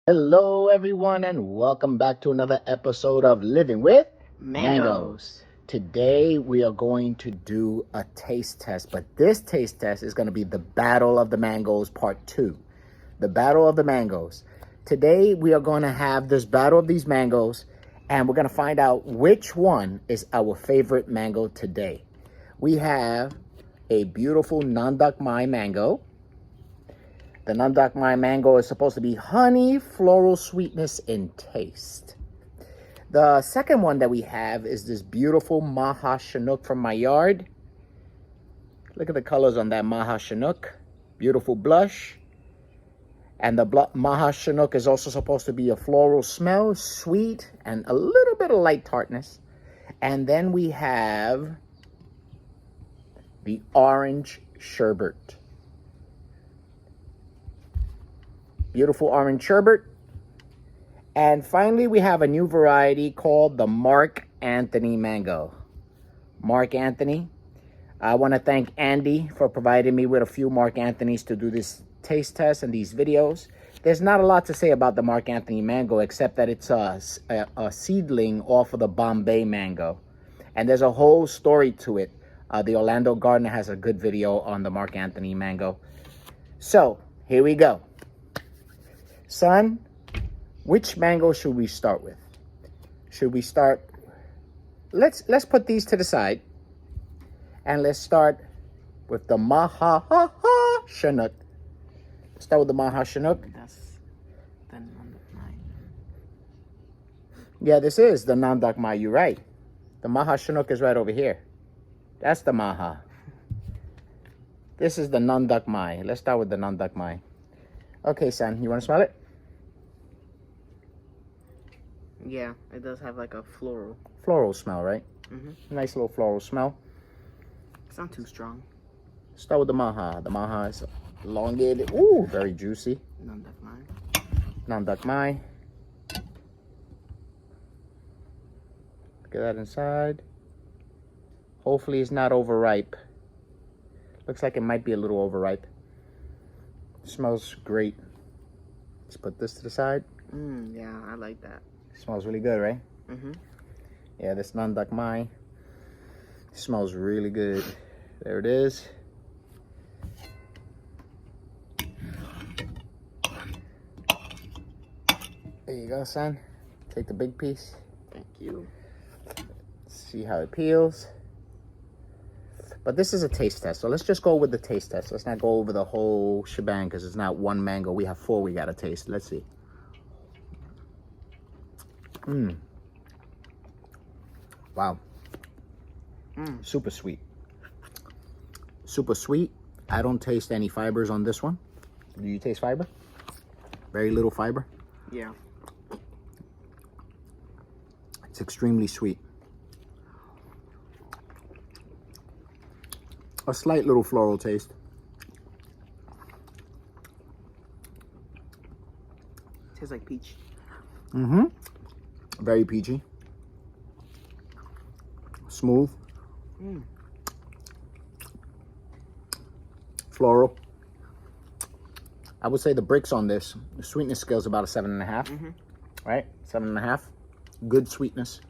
Hello, everyone, and welcome back to another episode of Living with Mangoes. Today, we are going to do a taste test, but this taste test is going to be the Battle of the Mangoes Part 2. The Battle of the Mangoes. Today, we are going to have this battle of these mangoes, and we're going to find out which one is our favorite mango today. We have a beautiful Nandakmai mango. The Nandakmai mango is supposed to be honey, floral sweetness, and taste. The second one that we have is this beautiful Maha Chinook from my yard. Look at the colors on that Maha Chinook. Beautiful blush. And the Maha Chinook is also supposed to be a floral smell, sweet, and a little bit of light tartness. And then we have the orange sherbet. Beautiful orange sherbet. And finally, we have a new variety called the Mark Anthony mango. Mark Anthony. I want to thank Andy for providing me with a few Mark Anthonys to do this taste test and these videos. There's not a lot to say about the Mark Anthony mango except that it's a seedling off of the Bombay mango. And there's a whole story to it. The Orlando Gardener has a good video on the Mark Anthony mango. So, here we go. Son, which mango should we start with? Should we start? Let's put these to the side, and let's start with the Maha Chinook. Start with the Maha Chinook. That's the Nandakmai. Yeah, this is the Nandakmai. You're right. The Maha Chinook is right over here. That's the Maha. This is the Nandakmai. Let's start with the Nandakmai. Okay, son, you want to smell it? Yeah, it does have like a floral. Floral smell, right? Mm-hmm. Nice little floral smell. It's not too strong. Start with the Maha. The Maha is elongated. Ooh, very juicy. Nandakmai. Nandakmai. Look at that inside. Hopefully it's not overripe. Looks like it might be a little overripe. Smells great. Let's put this to the side. Yeah, I like that. Smells really good, right? Mm-hmm. Yeah, this Nandakmai smells really good. There it is. There you go, son. Take the big piece. Thank you. See how it peels. But this is a taste test, so let's just go with the taste test. Let's not go over the whole shebang because it's not one mango. We have 4 we gotta taste. Let's see. Wow. Super sweet. Super sweet. I don't taste any fibers on this one. Do you taste fiber? Very little fiber. Yeah. It's extremely sweet. A slight little floral taste. Tastes like peach. Very peachy. Smooth. Floral. I would say the bricks on this, the sweetness scale is about a 7.5. Right? 7.5. Good sweetness.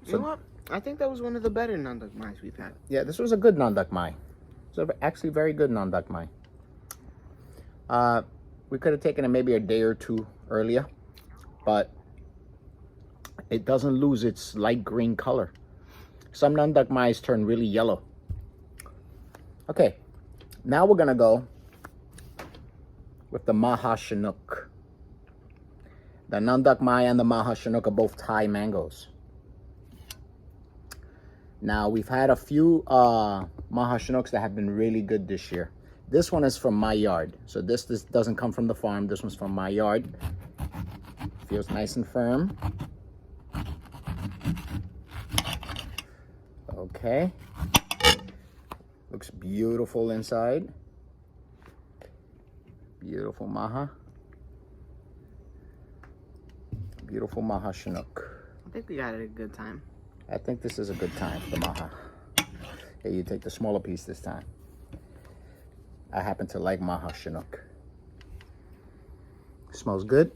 You know what? I think that was one of the better Nandakmais we've had. Yeah, this was a good Nandakmai. It's actually very good Nandakmai. We could have taken it maybe a day or 2 earlier, but it doesn't lose its light green color. Some Nandakmais turn really yellow. Okay, now we're gonna go with the Maha Chinook. The Nandakmai and the Maha Chinook are both Thai mangoes. Now, we've had a few Maha Chinooks that have been really good this year. This one is from my yard. So this doesn't come from the farm. This one's from my yard. Feels nice and firm. Okay. Looks beautiful inside. Beautiful Maha. Beautiful Maha Chinook. I think we got it a good time. I think this is a good time for the Maha. Okay, you take the smaller piece this time. I happen to like Maha Chinook. Smells good.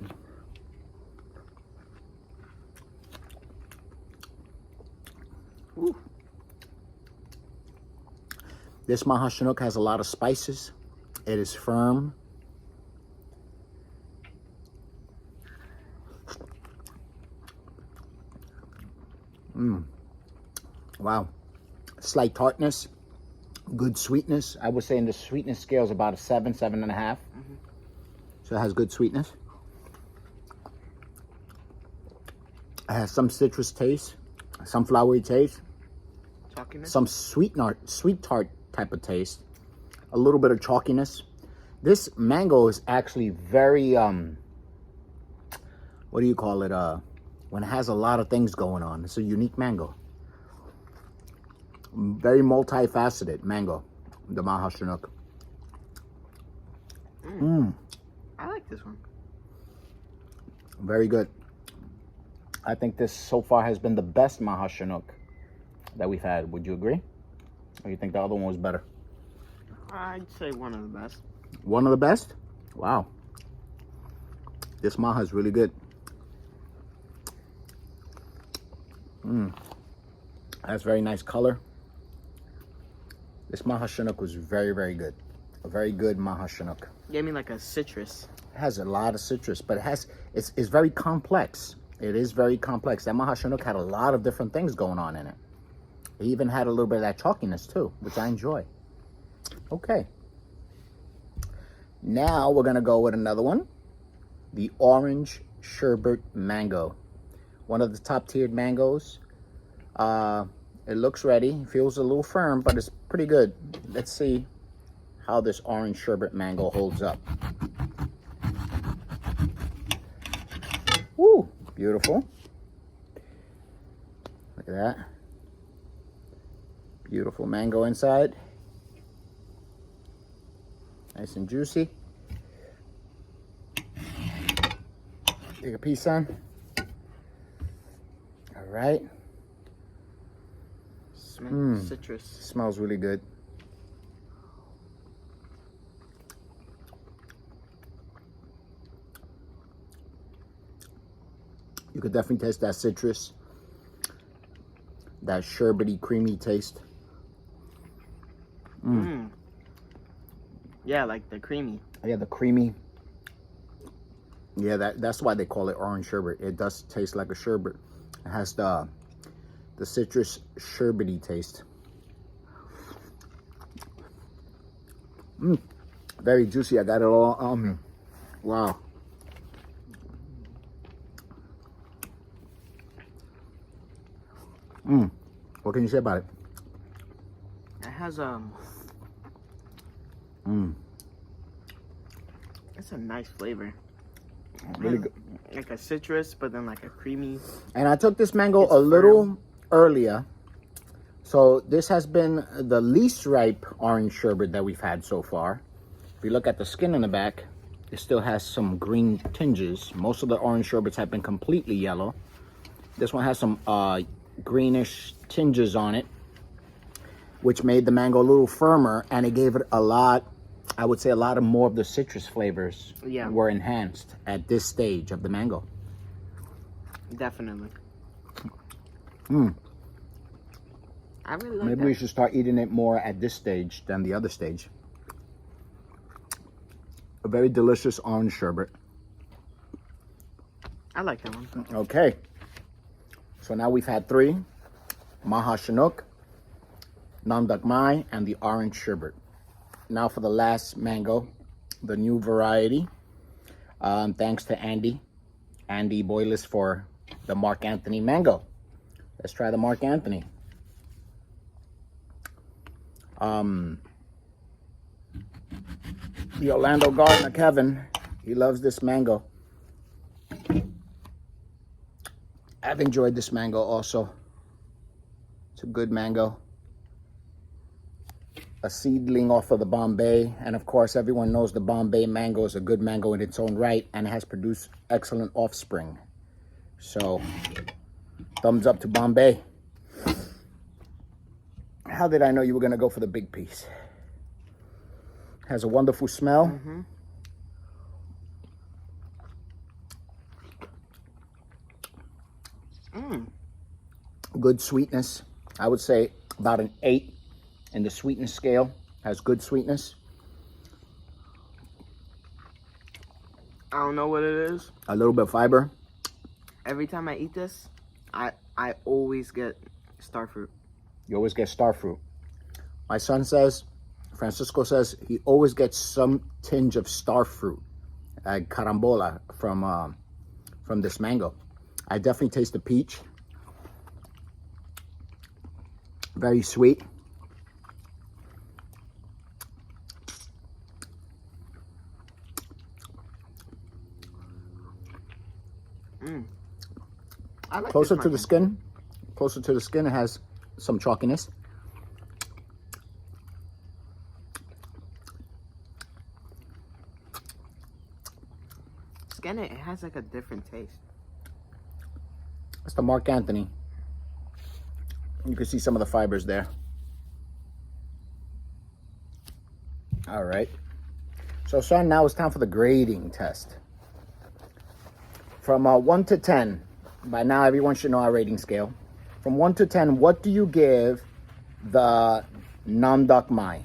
Ooh. This Maha Chinook has a lot of spices. It is firm. Wow. Slight tartness. Good sweetness. I would say in the sweetness scale is about a 7, 7.5. So it has good sweetness. It has some citrus taste, some flowery taste, Chalkiness? some sweet tart type of taste, a little bit of chalkiness. This mango is actually very, what do you call it? When it has a lot of things going on. It's a unique mango. Very multifaceted mango, the Maha Chinook. I like this one. Very good. I think this so far has been the best Maha Chinook that we've had. Would you agree? Or you think the other one was better? I'd say one of the best. One of the best? Wow. This Maha is really good. Has very nice color. This Maha Chinook was very, very good. A very good Maha Chinook. Gave me like a citrus. It has a lot of citrus, but it's very complex. It is very complex. That Maha Chinook had a lot of different things going on in it. It even had a little bit of that chalkiness too, which I enjoy. Okay. Now we're gonna go with another one. The orange sherbet mango. One of the top tiered mangoes. It looks ready. It feels a little firm, but it's pretty good. Let's see how this orange sherbet mango holds up. Woo! Beautiful. Look at that. Beautiful mango inside. Nice and juicy. Take a piece, son. All right. Smells citrus. Smells really good. You could definitely taste that citrus, that sherbety, creamy taste. Yeah, like the creamy. Yeah, the creamy. Yeah, that's why they call it orange sherbet. It does taste like a sherbet. It has the citrus sherbety taste. Very juicy. I got it all on me. Wow. What can you say about it? It has it's a nice flavor. Really good. Like a citrus, but then like a creamy. And I took this mango a little earlier. So this has been the least ripe orange sherbet that we've had so far. If you look at the skin in the back, it still has some green tinges. Most of the orange sherbets have been completely yellow. This one has some greenish tinges on it, which made the mango a little firmer, and it gave it a lot, I would say a lot of more of the citrus flavors were enhanced at this stage of the mango. Definitely. I really like Maybe that. we should start eating it more at this stage than the other stage. A very delicious orange sherbet. I like that one. Okay. So now we've had 3. Maha Chinook, Nandakmai, and the orange sherbet. Now for the last mango, the new variety. Thanks to Andy Boyles for the Mark Anthony mango. Let's try the Mark Anthony. The Orlando gardener, Kevin, he loves this mango. I've enjoyed this mango also. It's a good mango. A seedling off of the Bombay. And of course, everyone knows the Bombay mango is a good mango in its own right, and it has produced excellent offspring. So, thumbs up to Bombay. How did I know you were going to go for the big piece? Has a wonderful smell. Mm-hmm. Good sweetness. I would say about an 8 in the sweetness scale. Has good sweetness. I don't know what it is. A little bit of fiber. Every time I eat this, I always get star fruit. You always get star fruit. My son says, Francisco says, he always gets some tinge of star fruit, carambola from this mango. I definitely taste the peach. Very sweet. I like Closer this to the mark skin. Closer to the skin, it has some chalkiness. Skin it has like a different taste. That's the Mark Anthony. You can see some of the fibers there. All right. So, son, now it's time for the grading test. From 1 to 10, by now everyone should know our rating scale. From 1 to 10, what do you give the Nandakmai?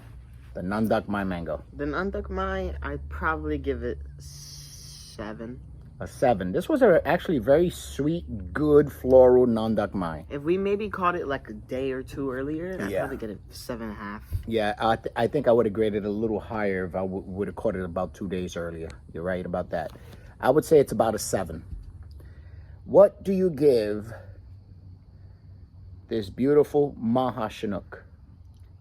The Nandakmai mango? The Nandakmai, I'd probably give it 7. A 7. This was actually very sweet, good floral Nandakmai. If we maybe caught it like a day or two earlier, I'd Yeah. probably get it 7.5. Yeah, I think I would have graded a little higher if I would have caught it about 2 days earlier. You're right about that. I would say it's about a 7. What do you give this beautiful Maha Chinook?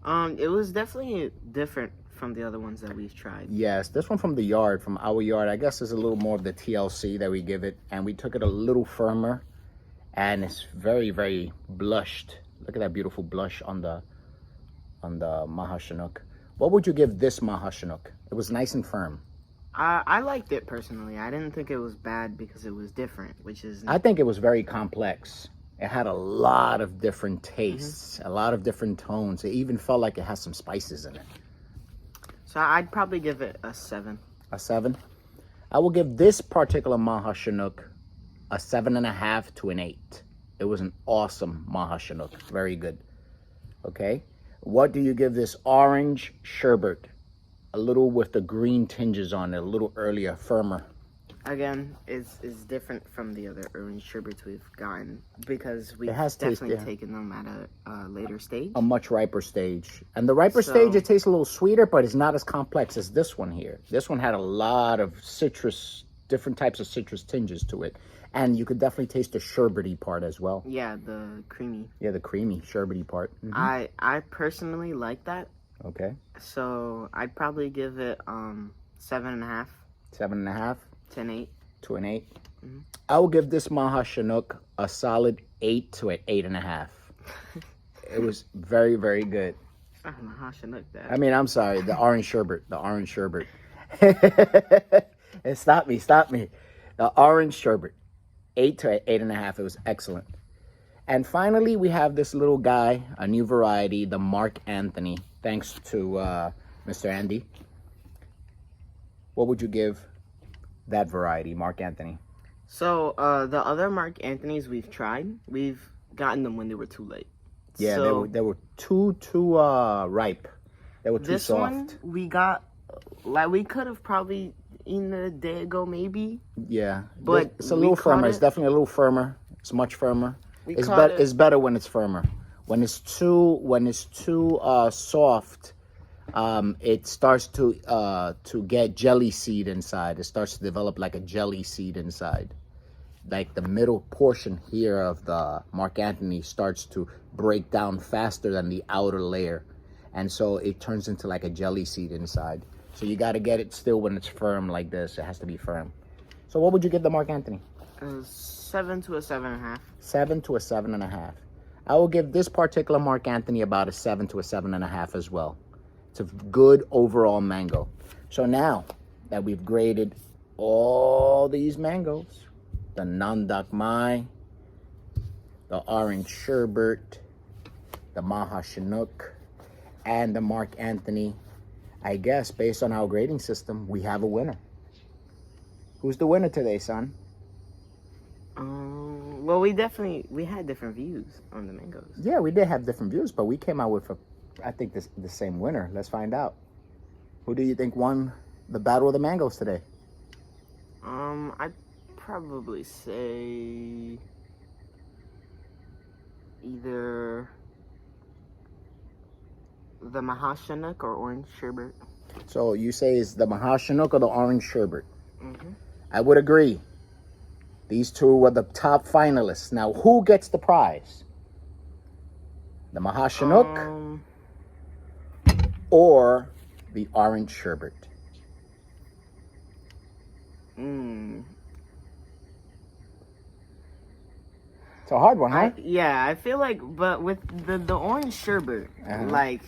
It was definitely different from the other ones that we've tried. Yes, this one from the yard, from our yard, I guess is a little more of the TLC that we give it, and we took it a little firmer, and it's very, very blushed. Look at that beautiful blush on the Maha Chinook. What would you give this Maha Chinook? It was nice and firm. I liked it personally. I didn't think it was bad because it was different, which is... I think it was very complex. It had a lot of different tastes, a lot of different tones. It even felt like it has some spices in it. So I'd probably give it a 7. A 7? I will give this particular Maha Chinook a 7.5 to an 8. It was an awesome Maha Chinook. Very good. Okay. What do you give this orange sherbet? A little with the green tinges on it, a little earlier, firmer. Again, it's different from the other orange sherbets we've gotten because we've has taste, definitely yeah. taken them at a later stage. A much riper stage. And the riper stage, it tastes a little sweeter, but it's not as complex as this one here. This one had a lot of citrus, different types of citrus tinges to it. And you could definitely taste the sherbety part as well. Yeah, the creamy. Yeah, the creamy, sherbety part. Mm-hmm. I personally like that. Okay. So I'd probably give it 7.5. 7.5. To an 8. To an 8. Mm-hmm. I will give this Maha Chinook a solid 8 to an 8.5. It was very, very good. Maha Chinook, that. I mean, I'm sorry, the orange sherbet. The orange sherbet. Stop me. The orange sherbet. 8 to 8.5. It was excellent. And finally, we have this little guy, a new variety, the Mark Anthony. Thanks to Mr. Andy. What would you give that variety, Mark Anthony? So the other Mark Anthonys we've tried, we've gotten them when they were too late. Yeah, so they were too ripe. They were too soft. This one we got, like, we could have probably eaten it a day ago, maybe. Yeah, but it's a little firmer. It's definitely a little firmer. It's much firmer. It's better when it's firmer. When it's too soft, it starts to get jelly seed inside. It starts to develop like a jelly seed inside. Like the middle portion here of the Mark Anthony starts to break down faster than the outer layer. And so it turns into like a jelly seed inside. So you got to get it still when it's firm like this. It has to be firm. So what would you give the Mark Anthony? 7 to a 7.5. 7 to a 7.5. I will give this particular Mark Anthony about a 7 to a 7.5 as well. It's a good overall mango. So now that we've graded all these mangoes, the Nandakmai, the orange sherbet, the Maha Chinook, and the Mark Anthony, I guess based on our grading system, we have a winner. Who's the winner today, son? Well, we had different views on the mangoes. Yeah, we did have different views, but we came out with, I think, the same winner. Let's find out. Who do you think won the Battle of the Mangoes today? I'd probably say either the Maha Chinook or orange sherbet. So you say it's the Maha Chinook or the orange sherbet? Mm-hmm. I would agree. These two were the top finalists. Now, who gets the prize? The Maha Chinook or the orange sherbet? It's a hard one, huh? I feel like, but with the orange sherbet, like,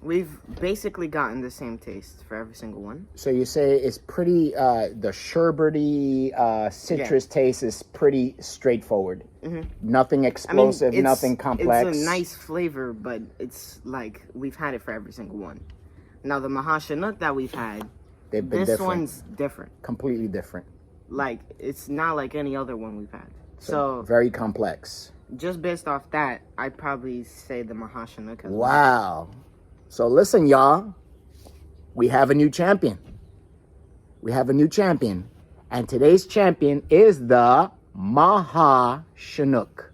we've basically gotten the same taste for every single one. So you say it's pretty, the sherbety citrus taste is pretty straightforward. Mm-hmm. Nothing explosive, nothing complex. It's a nice flavor, but it's like we've had it for every single one. Now the Maha Chinook that we've had, They've been this different. one's different. Completely different. Like, it's not like any other one we've had. So very complex. Just based off that, I'd probably say the Maha Chinook as well. Wow. So listen, y'all. We have a new champion. We have a new champion. And today's champion is the Maha Chinook.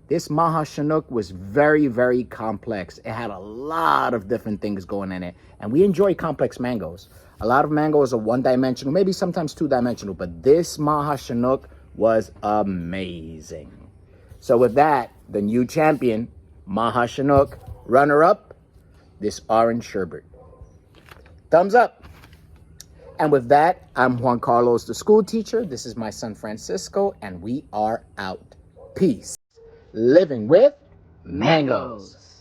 This Maha Chinook was very, very complex. It had a lot of different things going in it. And we enjoy complex mangoes. A lot of mangoes are one-dimensional, maybe sometimes two-dimensional. But this Maha Chinook was amazing. So with that, the new champion, Maha Chinook, runner-up, this orange sherbet. Thumbs up. And with that, I'm Juan Carlos, the school teacher. This is my son, Francisco, and we are out. Peace. Living with mangoes.